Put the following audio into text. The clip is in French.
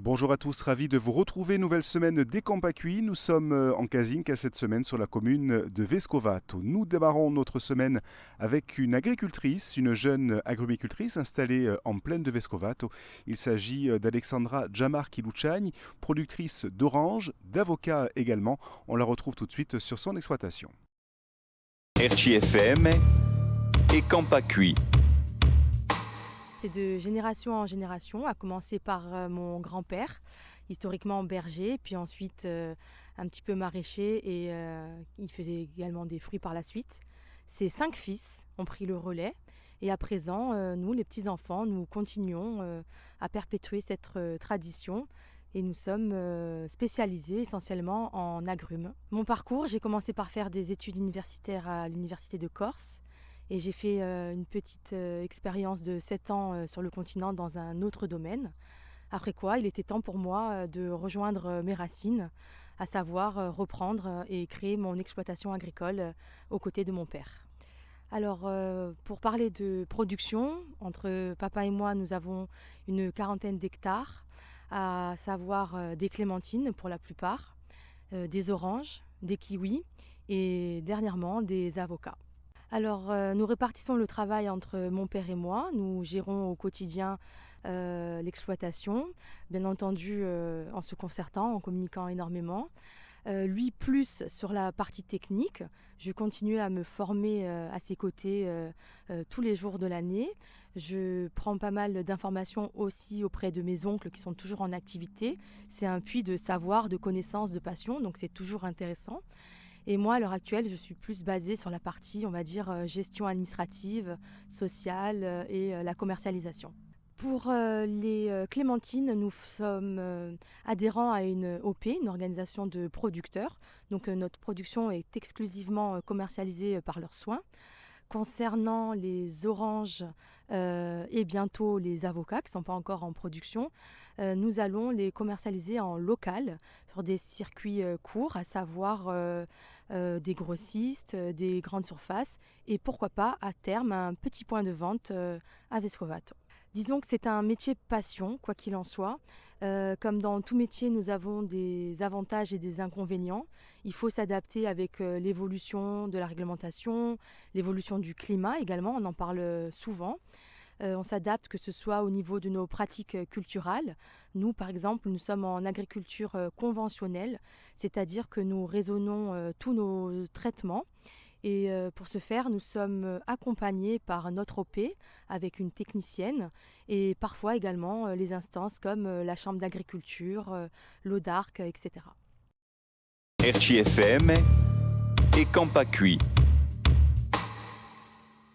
Bonjour à tous, ravi de vous retrouver. Nouvelle semaine des Campacuis. Nous sommes en Casinca cette semaine sur la commune de Vescovato. Nous démarrons notre semaine avec une agricultrice, une jeune agrumicultrice installée en plaine de Vescovato. Il s'agit d'Alexandra Giamarchi-Luciani, productrice d'oranges, d'avocats également. On la retrouve tout de suite sur son exploitation. RCFM et Campacui. C'est de génération en génération, à commencer par mon grand-père, historiquement berger, puis ensuite un petit peu maraîcher et il faisait également des fruits par la suite. Ses 5 fils ont pris le relais et à présent, nous, les petits-enfants, nous continuons à perpétuer cette tradition et nous sommes spécialisés essentiellement en agrumes. Mon parcours, j'ai commencé par faire des études universitaires à l'Université de Corse. Et j'ai fait une petite expérience de 7 ans sur le continent dans un autre domaine. Après quoi, il était temps pour moi de rejoindre mes racines, à savoir reprendre et créer mon exploitation agricole aux côtés de mon père. Alors, pour parler de production, entre papa et moi, nous avons une quarantaine d'hectares, à savoir des clémentines pour la plupart, des oranges, des kiwis et dernièrement des avocats. Alors, nous répartissons le travail entre mon père et moi. Nous gérons au quotidien l'exploitation, bien entendu en se concertant, en communiquant énormément. Lui, plus sur la partie technique. Je continue à me former à ses côtés tous les jours de l'année. Je prends pas mal d'informations aussi auprès de mes oncles qui sont toujours en activité. C'est un puits de savoir, de connaissances, de passion, donc c'est toujours intéressant. Et moi, à l'heure actuelle, je suis plus basée sur la partie, on va dire, gestion administrative, sociale et la commercialisation. Pour les clémentines, nous sommes adhérents à une OP, une organisation de producteurs. Donc notre production est exclusivement commercialisée par leurs soins. Concernant les oranges et bientôt les avocats qui ne sont pas encore en production, nous allons les commercialiser en local sur des circuits courts, à savoir des grossistes, des grandes surfaces et pourquoi pas à terme un petit point de vente à Vescovato. Disons que c'est un métier passion, quoi qu'il en soit. Comme dans tout métier, nous avons des avantages et des inconvénients. Il faut s'adapter avec l'évolution de la réglementation, l'évolution du climat également, on en parle souvent. On s'adapte que ce soit au niveau de nos pratiques culturelles. Nous, par exemple, nous sommes en agriculture conventionnelle, c'est-à-dire que nous raisonnons tous nos traitements. Et pour ce faire, nous sommes accompagnés par notre OP avec une technicienne et parfois également les instances comme la Chambre d'agriculture, l'ODARC, etc. RCFM et Campacui.